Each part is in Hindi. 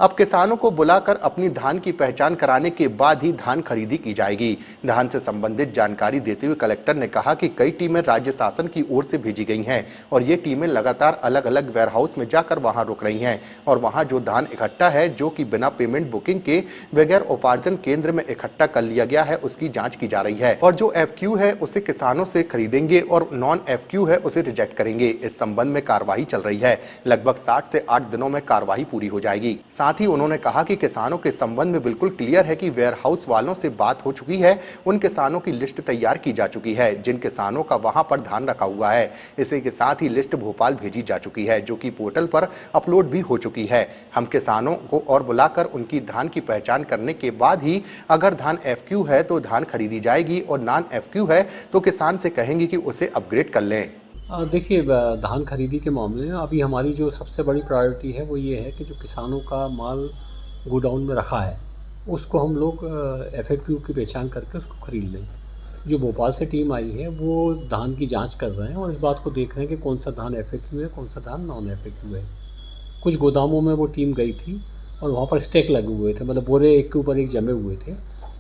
अब किसानों को बुलाकर अपनी धान की पहचान कराने के बाद ही धान खरीदी की जाएगी। धान से संबंधित जानकारी देते हुए कलेक्टर ने कहा कि कई टीमें राज्य शासन की ओर से भेजी गई हैं और ये टीमें लगातार अलग अलग वेयरहाउस में जाकर वहां रुक रही हैं और वहां जो धान इकट्ठा है, जो कि बिना पेमेंट बुकिंग के बगैर उपार्जन केंद्र में इकट्ठा कर लिया गया है, उसकी जांच की जा रही है और जो FQ है उसे किसानों से खरीदेंगे और नॉन FQ है उसे रिजेक्ट करेंगे। इस संबंध में कार्रवाई चल रही है। लगभग 7 से 8 दिनों में कार्रवाई पूरी हो जाएगी। साथ ही उन्होंने कहा कि किसानों के संबंध में बिल्कुल क्लियर है कि वेयरहाउस वालों से बात हो चुकी है। उन किसानों की लिस्ट तैयार की जा चुकी है जिन किसानों का वहां पर धान रखा हुआ है। इसी के साथ ही लिस्ट भोपाल भेजी जा चुकी है जो कि पोर्टल पर अपलोड भी हो चुकी है। हम किसानों को और बुलाकर उनकी धान की पहचान करने के बाद ही अगर धान FQ है तो धान खरीदी जाएगी और नॉन FQ है तो किसान से कहेंगे कि उसे अपग्रेड कर लें। देखिए, धान खरीदी के मामले में अभी हमारी जो सबसे बड़ी प्रायोरिटी है वो ये है कि जो किसानों का माल गोडाउन में रखा है उसको हम लोग FAQ की पहचान करके उसको खरीद लें। जो भोपाल से टीम आई है वो धान की जांच कर रहे हैं और इस बात को देख रहे हैं कि कौन सा धान FAQ है, कौन सा धान नॉन FAQ है। कुछ गोदामों में वो टीम गई थी और वहाँ पर स्टैक लगे हुए थे, मतलब बोरे एक के ऊपर एक जमे हुए थे।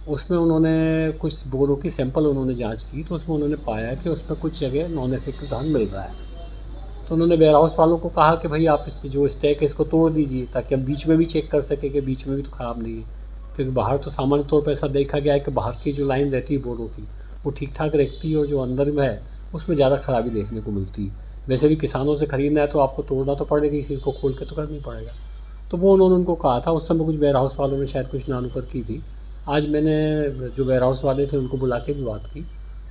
उसमें उन्होंने कुछ बोरों की सैंपल उन्होंने जांच की तो उसमें उन्होंने पाया कि उसमें कुछ जगह नॉन FAQ धान मिल रहा है। तो उन्होंने वेयर हाउस वालों को कहा कि भाई आप इस जो स्टैक है इसको तोड़ दीजिए ताकि हम बीच में भी चेक कर सकें कि बीच में भी तो ख़राब नहीं है, क्योंकि बाहर तो सामान्य तौर पर ऐसा देखा गया है कि बाहर की जो लाइन रहती है बोरों की वो ठीक ठाक रहती है और जो अंदर में है उसमें ज़्यादा खराबी देखने को मिलती है। वैसे भी किसानों से ख़रीदना है तो आपको तोड़ना तो पड़ेगा, इसी को खोल के तो करना ही पड़ेगा। तो वो उन्होंने उनको कहा था। उस समय कुछ वेयर हाउस वालों ने शायद कुछ नानुकर की थी। आज मैंने जो वेयर हाउस वाले थे उनको बुला के भी बात की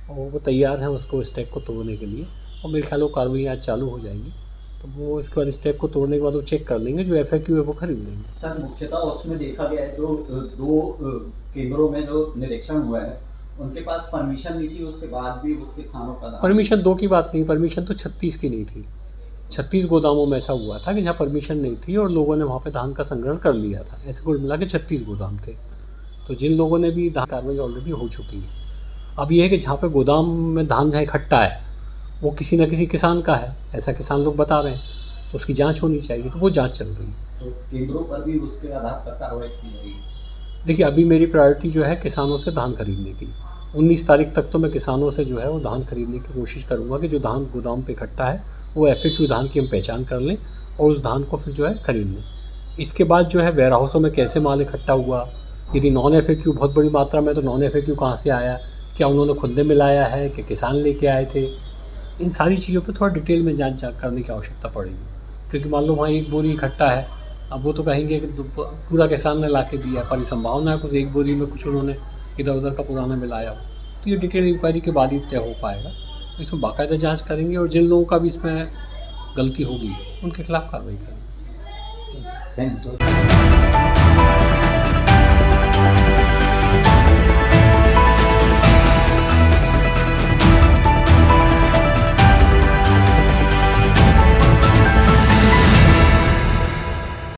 और वो तैयार हैं उसको स्टैक को तोड़ने के लिए और मेरे ख्याल वो कार्रवाई आज चालू हो जाएगी। तो वो इसके बाद स्टैक को तोड़ने के बाद वो चेक कर लेंगे, जो FAQ है वो खरीद लेंगे। सर, मुख्यतः उसमें देखा गया है जो 2 केंद्रों में जो निरीक्षण हुआ है उनके पास परमिशन नहीं थी, उसके बाद भी वो किसानों का परमिशन 2 की बात नहीं, परमिशन तो 36 की नहीं थी। 36 गोदामों में ऐसा हुआ था कि जहाँ परमिशन नहीं थी और लोगों ने वहाँ पे धान का संग्रहण कर लिया था। ऐसे कुल मिला के 36 गोदाम थे। तो जिन लोगों ने भी धान कार्रवाई ऑलरेडी हो चुकी है। अब ये है कि जहाँ पे गोदाम में धान जहाँ इकट्ठा है वो किसी न किसी किसान का है, ऐसा किसान लोग बता रहे हैं, उसकी जांच होनी चाहिए, तो वो जांच चल रही है। तो केंद्रों पर भी उसके आधार पर कार्रवाई की जाएगी। देखिए, अभी मेरी प्रायोरिटी जो है किसानों से धान खरीदने की। 19 तारीख तक तो मैं किसानों से जो है वो धान खरीदने की कोशिश करूँगा कि जो धान गोदाम पे इकट्ठा है वो FAQ धान की हम पहचान कर लें और उस धान को फिर जो है खरीद लें। इसके बाद जो है वेयर हाउसों में कैसे माल इकट्ठा हुआ, यदि नॉन FAQ बहुत बड़ी मात्रा में तो नॉन FAQ कहाँ से आया, क्या उन्होंने खुद ने मिलाया है कि किसान लेके आए थे, इन सारी चीज़ों पे थोड़ा डिटेल में जांच करने की आवश्यकता पड़ेगी। क्योंकि मान लो वहाँ एक बोरी इकट्ठा है, अब वो तो कहेंगे कि पूरा किसान ने ला के दिया, पर संभावना है कुछ एक बोरी में कुछ उन्होंने इधर उधर का पुराना मिलाया हो। तो ये डिटेल इंक्वायरी के बाद ही तय हो पाएगा। इसमें बाकायदा जाँच करेंगे और जिन लोगों का भी इसमें गलती होगी उनके खिलाफ कार्रवाई करेंगे। Thank you.